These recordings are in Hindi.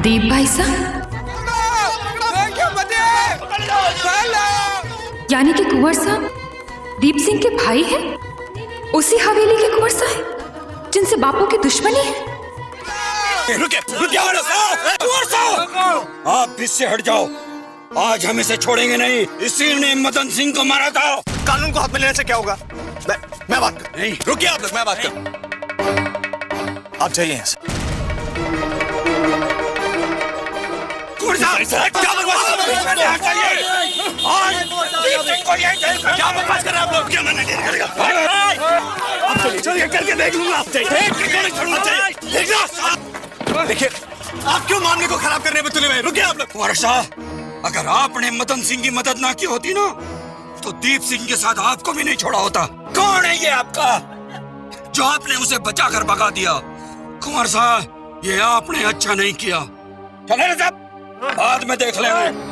दीप भाई साहब, यानी कि कुंवर साहब दीप सिंह के भाई हैं, उसी हवेली के कुंवर साहब जिनसे बापू की दुश्मनी है। कुंवर साहब, आप इससे हट जाओ। आज हम इसे छोड़ेंगे नहीं। इसी ने मदन सिंह को मारा था। कानून को हाथ में लेने से क्या होगा? मैं बात कर। नहीं, रुकिए आप लोग, मैं बात कर। आप जाइए यहाँ से। कुंवर साहब, क्या बकवास कर रहे हैं? क्या बकवास कर रहे हैं आप लोग? क्या मैंने नहीं करेगा? चलिए करके देख लूंगा। देखिए, आप क्यों मामले को खराब करने में तुले हुए? रुकिए आप लोग। कुंवर साहब, अगर आपने मदन सिंह की मदद ना की होती ना, तो दीप सिंह के साथ आपको भी नहीं छोड़ा होता। कौन है ये आपका जो आपने उसे बचाकर भगा दिया? कुंवर साहब, ये आपने अच्छा नहीं किया। चले साहब, बाद में देख लेंगे।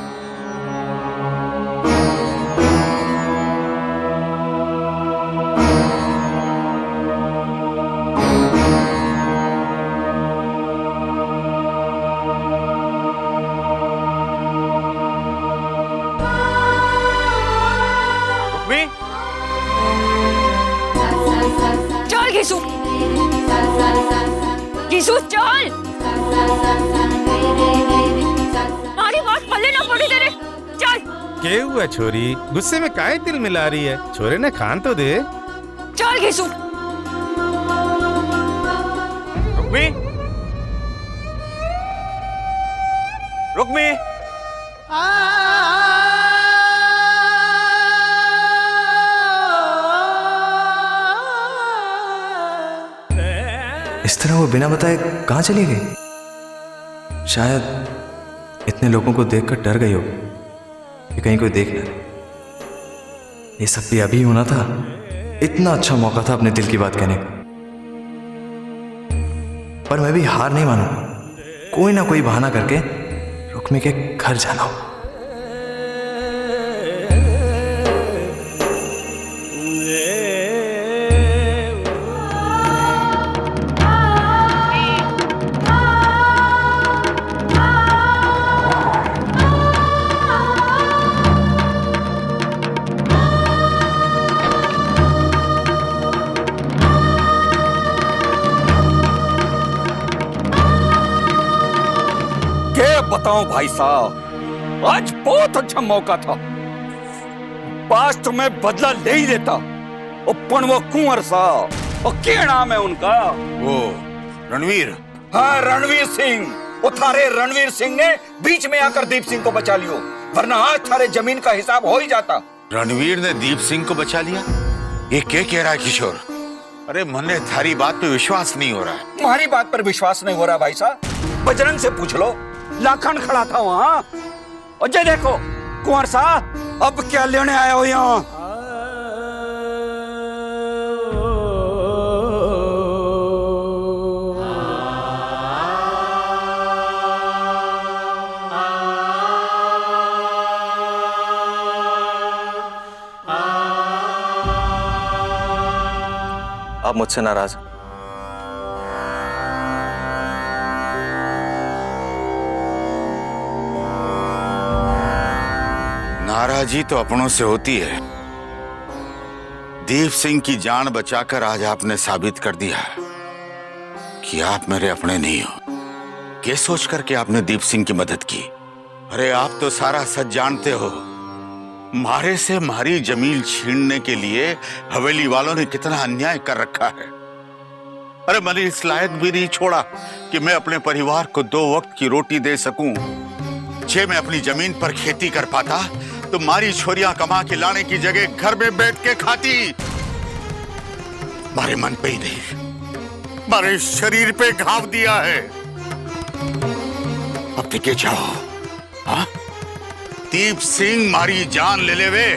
चल घिसू, घिसू चल। हमारी बात पल्ले ना पड़ी तेरे। चल। क्या हुआ छोरी? गुस्से में काहे दिल मिला रही है? छोरे ने खान तो दे। चल घिसू। रुक्मी, रुक्मी। इस तरह वो बिना बताए कहाँ चली गई? शायद इतने लोगों को देखकर डर गई हो कि कहीं कोई देख ले। ये सब भी अभी होना था। इतना अच्छा मौका था अपने दिल की बात कहने का। पर मैं भी हार नहीं मानू। कोई ना कोई बहाना करके रुक्मी के घर जाना हो। बताऊं भाई साहब, आज बहुत अच्छा मौका था। पास तो मैं बदला ले ही लेता। पण वो कुंवर साहब, और क्या नाम है उनका? वो रणवीर। हाँ, रणवीर सिंह। वो थारे रणवीर सिंह ने बीच में आकर दीप सिंह को बचा लियो, वरना आज थारे जमीन का हिसाब हो ही जाता। रणवीर ने दीप सिंह को बचा लिया? ये क्या कह रहा है किशोर? अरे मन्ने थारी बात पे विश्वास नहीं हो रहा है। तुम्हारी बात पर विश्वास नहीं हो रहा भाई साहब? बजरंग से पूछ लो, लाखन खड़ा था वहां। और जे देखो कुंवर साहब, अब क्या लेने आए हो यहाँ? आप मुझसे नाराज? नाराजी तो अपनों से होती है। दीप सिंह की जान बचाकर आज आपने साबित कर दिया कि आप मेरे अपने नहीं हो। क्या सोच करके आपने दीप सिंह की मदद की? अरे आप तो सारा सच जानते हो। मारे से मारी जमीन छीनने के लिए हवेली वालों ने कितना अन्याय कर रखा है। अरे मैंने इस लायक भी नहीं छोड़ा कि मैं अपने परिवार को 2 वक्त की रोटी दे सकूं। जे मैं अपनी जमीन पर खेती कर पाता तो मारी छोरियां कमा के लाने की जगह घर में बैठ के खाती। मारे मन पे ही नहीं, मारे शरीर पे घाव दिया है। अब टिके जाओ। हाँ, दीप सिंह मारी जान ले लेवे,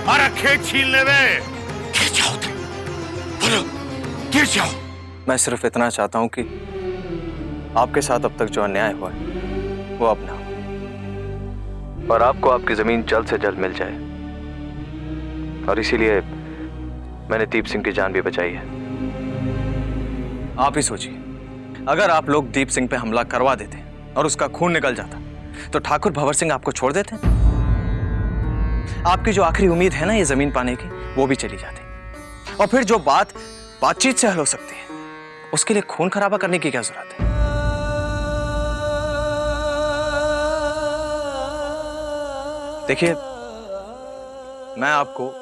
मारा खेत छीन लेवे। गिर जाओ तुम, बोलो गिर जाओ। मैं सिर्फ इतना चाहता हूं कि आपके साथ अब तक जो अन्याय हुआ है वो अब ना हो, और आपको आपकी जमीन जल्द से जल्द मिल जाए। और इसीलिए मैंने दीप सिंह की जान भी बचाई है। आप ही सोचिए, अगर आप लोग दीप सिंह पे हमला करवा देते और उसका खून निकल जाता तो ठाकुर भंवर सिंह आपको छोड़ देते। आपकी जो आखिरी उम्मीद है ना ये जमीन पाने की, वो भी चली जाती। और फिर जो बातचीत से हल हो सकती है, उसके लिए खून खराबा करने की क्या जरूरत है? देखिए, मैं आपको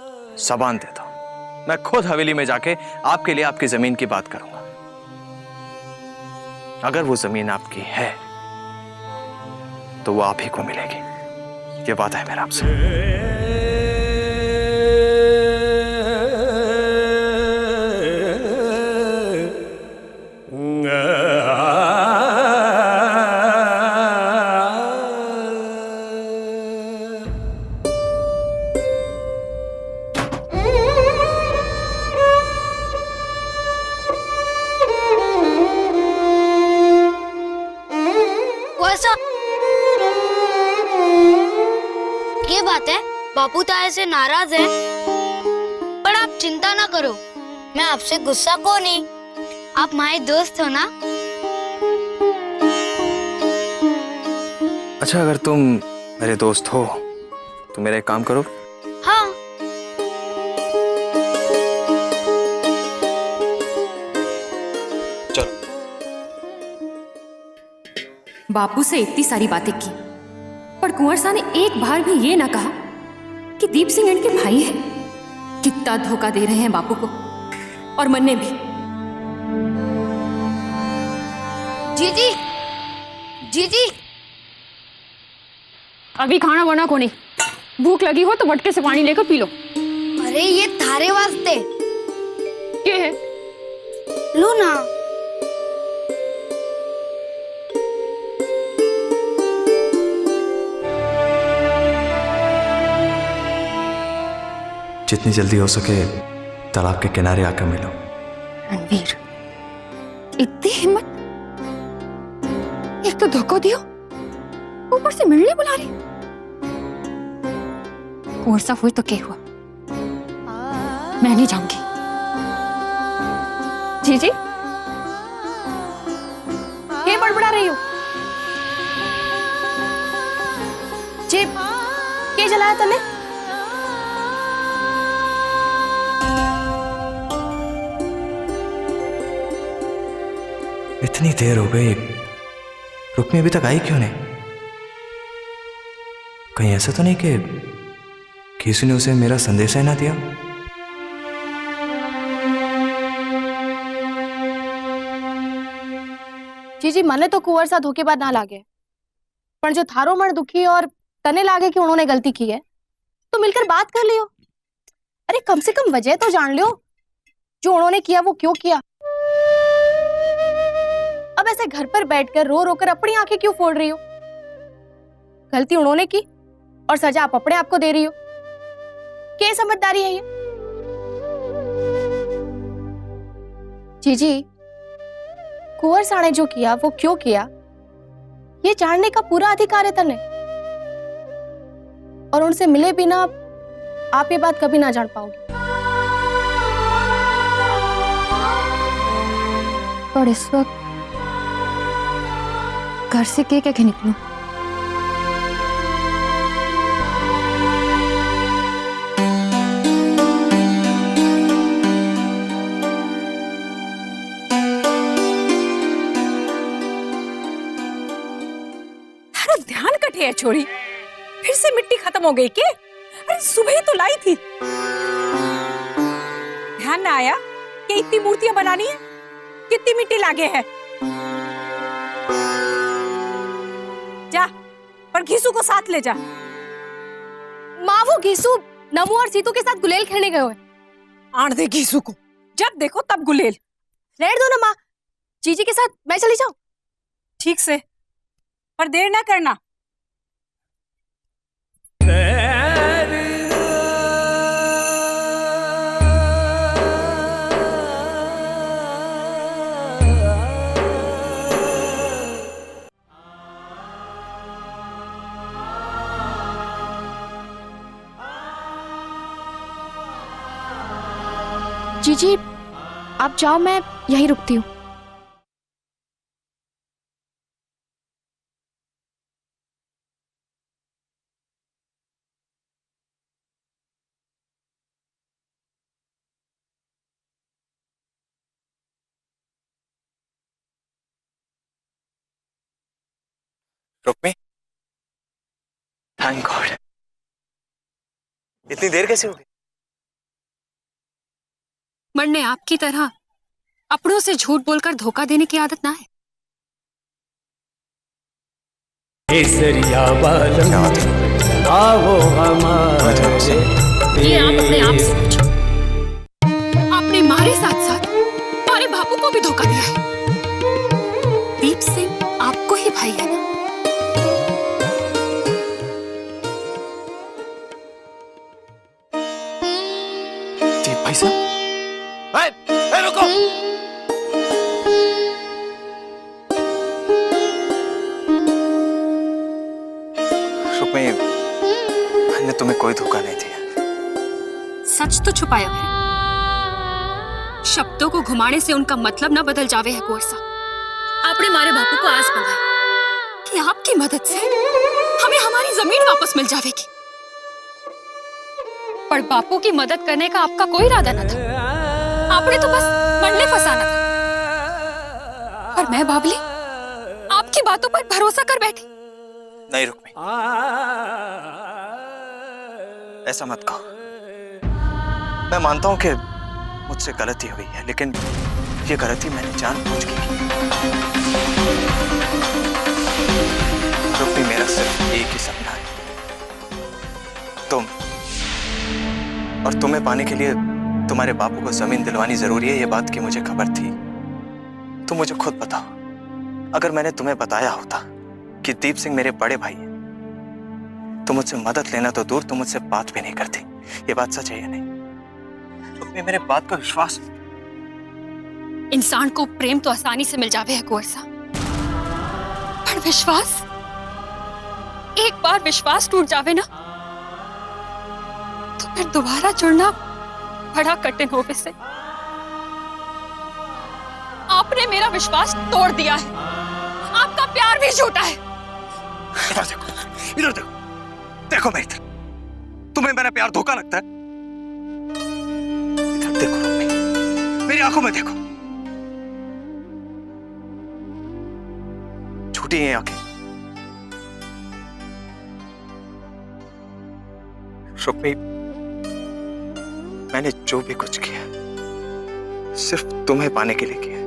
ज़बान देता हूं, मैं खुद हवेली में जाके आपके लिए आपकी जमीन की बात करूंगा। अगर वो जमीन आपकी है तो वो आप ही को मिलेगी, ये वादा है मेरा आपसे। ये बात है, बापू ताए से नाराज है, पर आप चिंता ना करो, मैं आपसे गुस्सा को नहीं, आप हमारे दोस्त हो ना। अच्छा, अगर तुम मेरे दोस्त हो तो मेरा एक काम करो। हाँ। चलो। बापू से इतनी सारी बातें की, पर कुंवर साहब ने एक बार भी ये ना कहा कि दीप सिंह इनके भाई है। कितना धोखा दे रहे हैं बापू को, और मन्ने भी। जीजी, जीजी, अभी खाना बना को नहीं, भूख लगी हो तो मटके से पानी लेकर पी लो। अरे ये थारे वास्ते। ये है, लो ना। जितनी जल्दी हो सके तालाब के किनारे आकर मिलो। रणवीर, इतनी हिम्मत! एक तो धोखा दियो, ऊपर से मिलने बुला रही। कुंवर साहब हुई तो क्या हुआ, मैं नहीं जाऊंगी। जीजी क्या बड़बड़ा रही हो? जेब क्या जलाया तने? इतनी देर हो गई, रुक्मी अभी तक आई क्यों नहीं? कहीं ऐसा तो नहीं कि किसी ने उसे मेरा संदेश ही ना दिया? जीजी, मने तो कुंवर सा धोखेबाज ना लागे, पर जो थारो मन दुखी और तने लागे कि उन्होंने गलती की है, तो मिलकर बात कर लियो। अरे कम से कम वजह तो जान लियो, जो उन्होंने किया वो क्यों किया। अब ऐसे घर पर बैठकर रो रो कर अपनी आंखें क्यों फोड़ रही हो? गलती उन्होंने की और सजा आप अपने आप को दे रही हो। क्या समझदारी है ये? जीजी, कुंवर साहब ने जो किया वो क्यों किया, ये जानने का पूरा अधिकार है तने। और उनसे मिले बिना आप ये बात कभी ना जान पाओगे। और इस वक्त घर से क्या क्या निकलूं? ध्यान कटे है छोरी, फिर से मिट्टी खत्म हो गई क्या? अरे सुबह ही तो लाई थी। ध्यान ना आया कि इतनी मूर्तियां बनानी है, कितनी मिट्टी लागे है। जा, पर घीसू को साथ ले जा। माँ, वो घीसू नमू और सीतू के साथ गुलेल खेलने गए हुए। आड़ दे घीसू को, जब देखो तब गुलेल। रहने दो ना माँ, जीजी के साथ मैं चली जाऊं। ठीक से, पर देर ना करना। जीजी, आप जाओ, मैं यहीं रुकती हूँ। Rukmi, thank God. इतनी देर कैसे हो गई? मरने आपकी तरह अपनों से झूठ बोलकर धोखा देने की आदत ना है। केसरिया बालम आओ हमारे। ये आप अपने आप से पूछो। आपने हमारे साथ साथ हमारे बापू को भी धोखा दिया है। दीप सिंह आपको ही भाई है ना? दीप भाई साहब, रुको। रुक्मी, मैंने तुम्हें कोई धोखा नहीं दिया। सच तो छुपाया है। शब्दों को घुमाने से उनका मतलब ना बदल जावे है कुंवर साहब। आपने हमारे बापू को आस बंधाई कि आपकी मदद से हमें हमारी जमीन वापस मिल जावेगी। पर बापू की मदद करने का आपका कोई इरादा न था। आपने तो बस मरने फंसाना था। पर मैं बाबली आपकी बातों पर भरोसा कर बैठी। नहीं रुक्मी, ऐसा मत कहो। मैं मानता हूं कि मुझसे गलती हुई है, लेकिन ये गलती मैंने जानबूझ के की। रुक्मी, मेरा सिर्फ एक ही सपना है, तुम। और तुम्हें पाने के लिए तुम्हारे बापू को जमीन दिलवानी जरूरी है, ये बात की मुझे खबर थी। तुम मुझे खुद बताओ, अगर मैंने तुम्हें बताया होता कि दीप सिंह मेरे बड़े भाई हैं, तो मुझसे मदद लेना तो दूर, तुम मुझसे बात भी नहीं करती। ये बात सच है या नहीं? तुमने मेरे बात का विश्वास। इंसान को प्रेम तो आसानी से मिल जावे है कुंवर साहब, पर विश्वास, एक बार विश्वास टूट जावे ना, तो फिर दोबारा जुड़ना बड़ा कठिन हो वैसे। आपने मेरा विश्वास तोड़ दिया है। आपका प्यार भी झूठा है। इधर देखो, इधर देखो, देखो मेरी तरफ। तुम्हें मेरा प्यार धोखा लगता है? इधर देखो रुक्मी, मेरी आंखों में देखो। झूठी हैं आंखें। रुक्मी, मैंने जो भी कुछ किया सिर्फ तुम्हें पाने के लिए किया,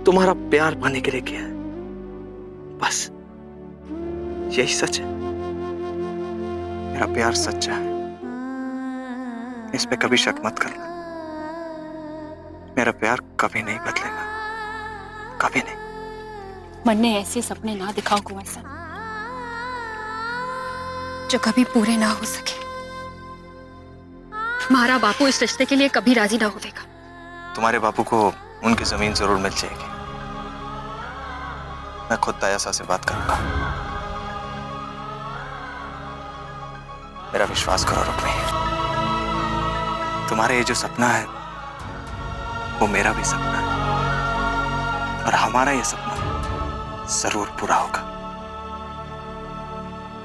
तुम्हारा प्यार पाने के लिए किया, बस यही सच है। मेरा प्यार सच्चा है, इस पे कभी शक मत करना। मेरा प्यार कभी नहीं बदलेगा, कभी नहीं। मन में ऐसे सपने ना दिखाओ कुंवर साहब जो कभी पूरे ना हो सके। हमारा बापू इस रिश्ते के लिए कभी राजी ना होगा। तुम्हारे बापू को उनकी जमीन जरूर मिल जाएगी। मैं खुद तायासा से बात करूंगा। मेरा विश्वास करो रुक्मी, तुम्हारा ये जो सपना है वो मेरा भी सपना है, और हमारा ये सपना जरूर पूरा होगा।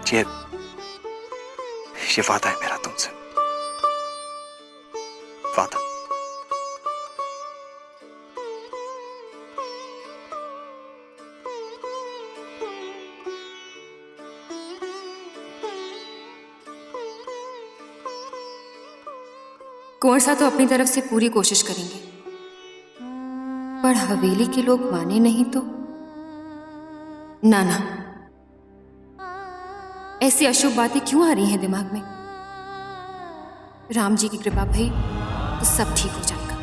ये वादा है मेरा तुमसे, वादा। कुंवर साहब तो अपनी तरफ से पूरी कोशिश करेंगे, पर हवेली के लोग माने नहीं तो ना ना। ऐसी अशुभ बातें क्यों आ रही हैं दिमाग में? राम जी की कृपा भई तो सब ठीक हो जाएगा।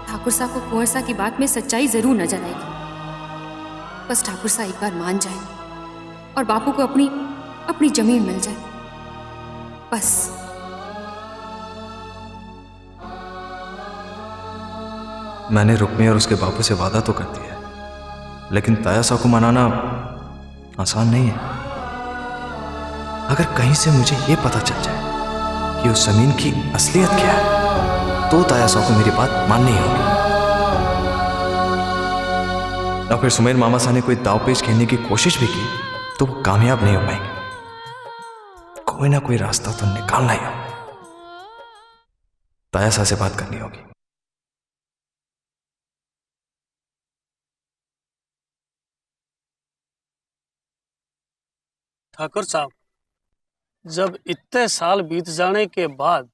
ठाकुर साहब को कुंवर साहब की बात में सच्चाई जरूर नजर आएगी। बस ठाकुर साहब एक बार मान जाए और बापू को अपनी जमीन मिल जाए, बस। मैंने रुक्मी और उसके बापू से वादा तो कर दिया है, लेकिन तायासा को मनाना आसान नहीं है। अगर कहीं से मुझे यह पता चल जाए कि उस जमीन की असलियत क्या है, तो तायासा को मेरी बात माननी होगी। और फिर सुमेर मामा साहब ने कोई दावपेच खेलने की कोशिश भी की तो वो कामयाब नहीं हो पाएंगे। कोई ना कोई रास्ता तो निकालना ही होगा। तायासा से बात करनी होगी। ठाकुर साहब, जब इतने साल बीत जाने के बाद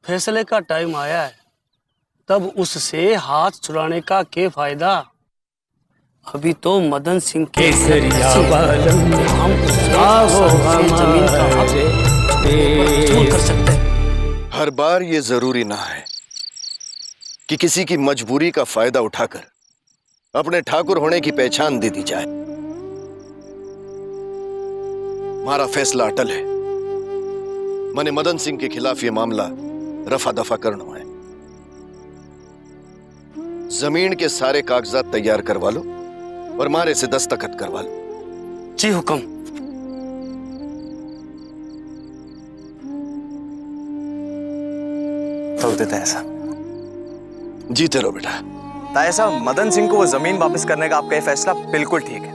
फैसले का टाइम आया है, तब उससे हाथ छुड़ाने का क्या फायदा? अभी तो मदन सिंह के केसरिया हम उससे जमीन का हक वसूल कर सकते हैं। हर बार ये जरूरी ना है कि किसी की मजबूरी का फायदा उठाकर अपने ठाकुर होने की पहचान दे दी जाए। हमारा फैसला अटल है। मैंने मदन सिंह के खिलाफ ये मामला रफा दफा करना है। जमीन के सारे कागजात तैयार करवा लो और मारे से दस्तखत करवा लो। जी हुक्म। तो देते हैं साहब। जीते रहो बेटा। ताया साहब, मदन सिंह को वो जमीन वापस करने का आपका ये फैसला बिल्कुल ठीक है।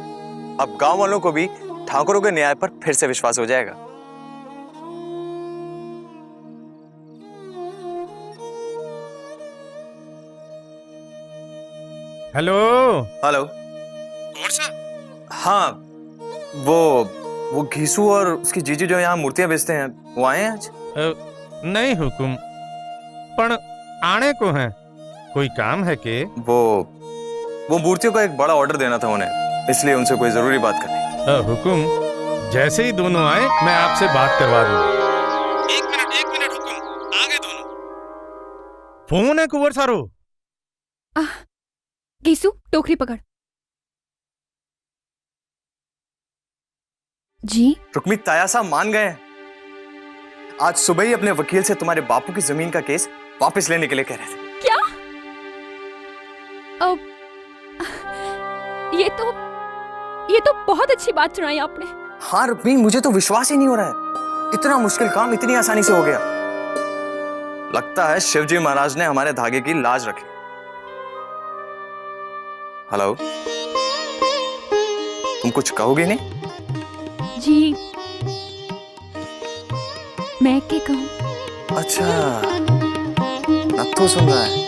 अब गांव वालों को भी ठाकुरों के न्याय पर फिर से विश्वास हो जाएगा। हेलो। हेलो। कौन सा? हाँ, वो घीसू और उसकी जीजू जो यहाँ मूर्तियां बेचते हैं, वो आए हैं आज? नहीं हुकुम, पण आने को है। कोई काम है के? वो मूर्तियों का एक बड़ा ऑर्डर देना था उन्हें, इसलिए उनसे कोई जरूरी बात करनी। हुकुम, जैसे ही दोनों आए मैं आपसे बात करवा दूंगा। एक मिनट हुकुम, आ गए दोनों। फोन है कुंवर सारो। गीसू, टोकरी पकड़। जी? रुक्मी, ताया साहब मान गए हैं। आज सुबह ही अपने वकील से तुम्हारे बापू की जमीन का केस वापस लेने के लिए कह रहे थे। क्या? ये तो बहुत अच्छी बात सुनाई आपने। हाँ रुक्मी, मुझे तो विश्वास ही नहीं हो रहा है। इतना मुश्किल काम इतनी आसानी से हो गया। लगता है शिवजी महाराज ने हमारे धागे की लाज रखी। हेलो, तुम कुछ कहोगे नहीं? जी, मैं क्या कहूँ? अच्छा, नत्थू सुन रहा है।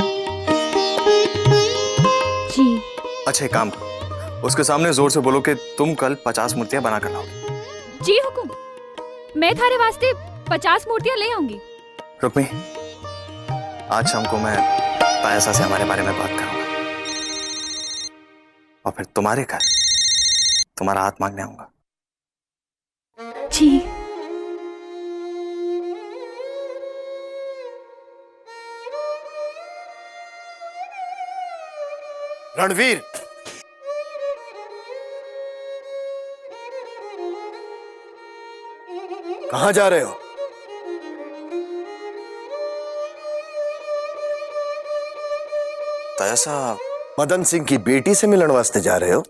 जी। अच्छा, एक काम करो, उसके सामने जोर से बोलो कि तुम कल 50 मूर्तियां बना कर लाओगे। जी हुकुम, मैं थारे वास्ते 50 मूर्तियां ले आऊंगी। रुक्मी, आज शाम को मैं तायासा से हमारे बारे में बात करूंगा और फिर तुम्हारे घर तुम्हारा हाथ मांगने आऊंगा। जी। रणवीर, कहां जा रहे हो? तायासा, मदन सिंह की बेटी से मिलने वास्ते जा रहे हो?